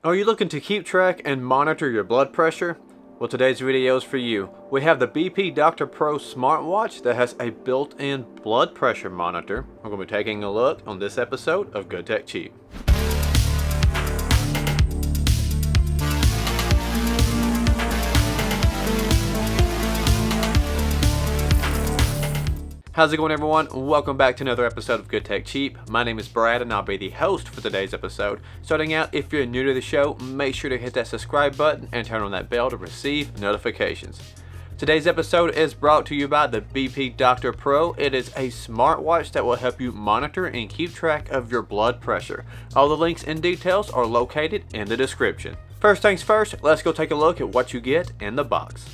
Are you looking to keep track and monitor your blood pressure? Well, today's video is for you. We have the BP Doctor Pro smartwatch that has a built-in blood pressure monitor. We're going to be taking a look on this episode of Good Tech Cheap. How's it going, everyone? Welcome back to another episode of Good Tech Cheap. My name is Brad and I'll be the host for today's episode. Starting out, if you're new to the show, make sure to hit that subscribe button and turn on that bell to receive notifications. Today's episode is brought to you by the BP Doctor Pro. It is a smartwatch that will help you monitor and keep track of your blood pressure. All the links and details are located in the description. First things first, let's go take a look at what you get in the box.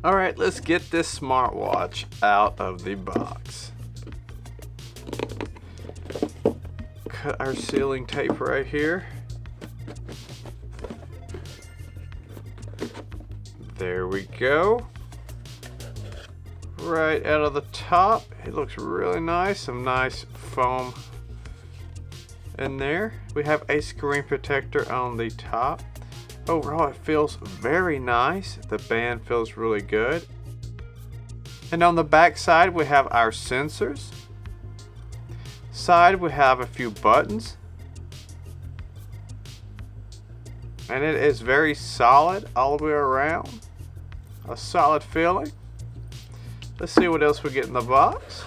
Alright, let's get this smartwatch out of the box. Cut our sealing tape right here. There we go. Right out of the top. It looks really nice. Some nice foam in there. We have a screen protector on the top. Overall, it feels very nice. The band feels really good. And on the back side, we have our sensors. Side, we have a few buttons. And it is very solid all the way around. A solid feeling. Let's see what else we get in the box.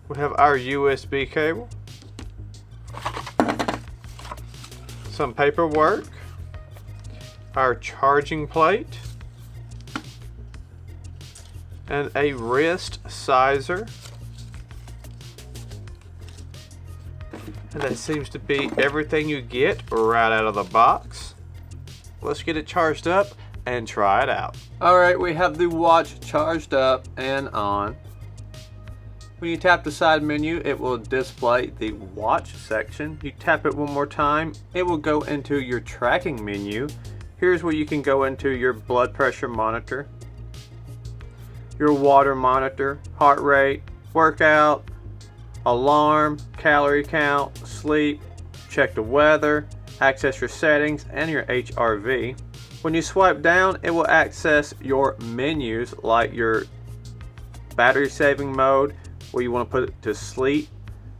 We have our USB cable. Some paperwork, our charging plate, and a wrist sizer. And that seems to be everything you get right out of the box. Let's get it charged up and try it out. Alright, we have the watch charged up and on. When you tap the side menu, it will display the watch section. You tap it one more time, it will go into your tracking menu. Here's where you can go into your blood pressure monitor, your water monitor, heart rate, workout, alarm, calorie count, sleep, check the weather, access your settings, and your HRV. When you swipe down, it will access your menus like your battery saving mode, where you want to put it to sleep,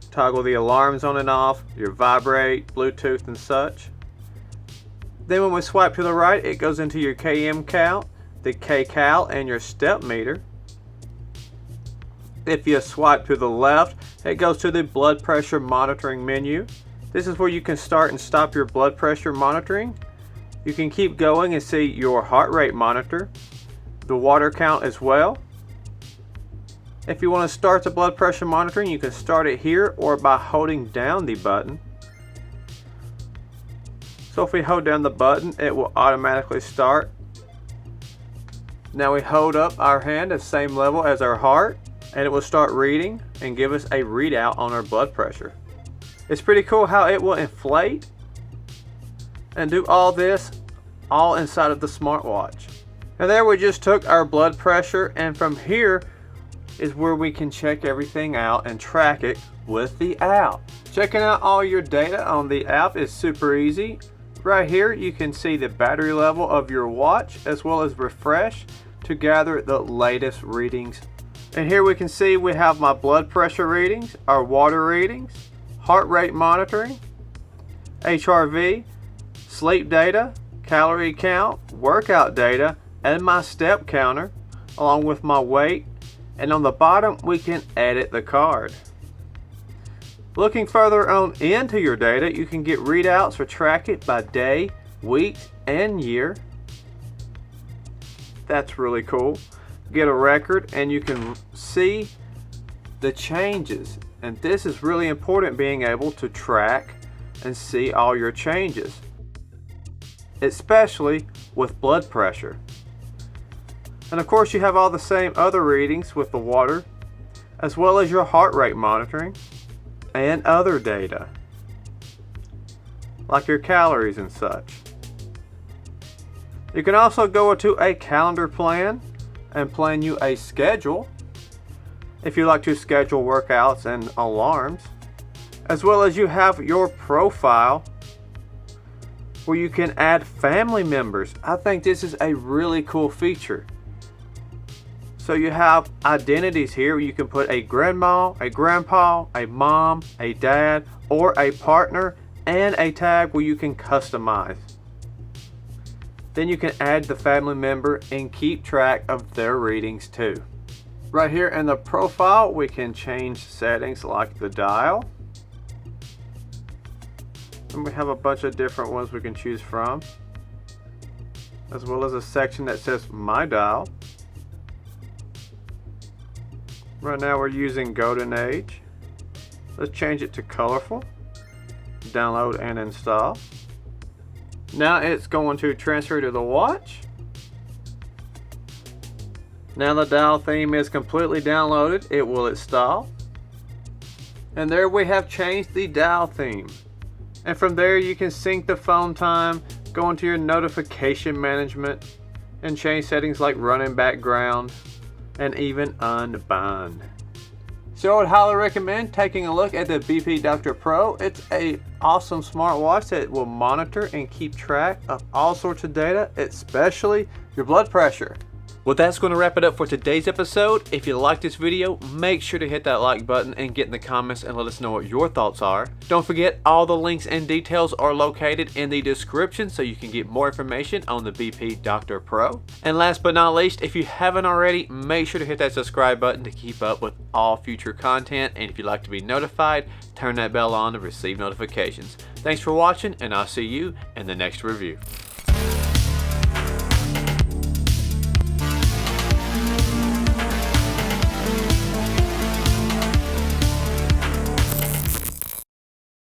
toggle the alarms on and off, your vibrate, Bluetooth and such. Then when we swipe to the right, it goes into your KM count, the kcal, and your step meter. If you swipe to the left, it goes to the blood pressure monitoring menu. This is where you can start and stop your blood pressure monitoring. You can keep going and see your heart rate monitor, the water count as well. If you want to start the blood pressure monitoring, you can start it here or by holding down the button. So if we hold down the button, it will automatically start. Now we hold up our hand at the same level as our heart, and it will start reading and give us a readout on our blood pressure. It's pretty cool how it will inflate and do all this all inside of the smartwatch. And there we just took our blood pressure, and from here is where we can check everything out and track it with the app. Checking out all your data on the app is super easy. Right here you can see the battery level of your watch as well as refresh to gather the latest readings. And here we can see we have my blood pressure readings, our water readings, heart rate monitoring, HRV, sleep data, calorie count, workout data, and my step counter along with my weight. And on the bottom, we can edit the card. Looking further on into your data, you can get readouts or track it by day, week, and year. That's really cool. Get a record and you can see the changes. And this is really important, being able to track and see all your changes, especially with blood pressure. And of course you have all the same other readings with the water, as well as your heart rate monitoring and other data, like your calories and such. You can also go to a calendar plan and plan you a schedule if you like to schedule workouts and alarms. As well as you have your profile where you can add family members. I think this is a really cool feature. So you have identities here where you can put a grandma, a grandpa, a mom, a dad, or a partner, and a tag where you can customize. Then you can add the family member and keep track of their readings too. Right here in the profile, we can change settings like the dial. And we have a bunch of different ones we can choose from, as well as a section that says My Dial. Right now we're using Golden Age. Let's change it to colorful. Download and install. Now it's going to transfer to the watch. Now the dial theme is completely downloaded. It will install. And there we have changed the dial theme. And from there you can sync the phone time, go into your notification management, and change settings like running background, and even unbind. So I would highly recommend taking a look at the BP Doctor Pro. It's an awesome smartwatch that will monitor and keep track of all sorts of data, especially your blood pressure. Well, that's going to wrap it up for today's episode. If you like this video, make sure to hit that like button and get in the comments and let us know what your thoughts are. Don't forget, all the links and details are located in the description so you can get more information on the BP Doctor Pro. And last but not least, if you haven't already, make sure to hit that subscribe button to keep up with all future content. And if you'd like to be notified, turn that bell on to receive notifications. Thanks for watching, and I'll see you in the next review.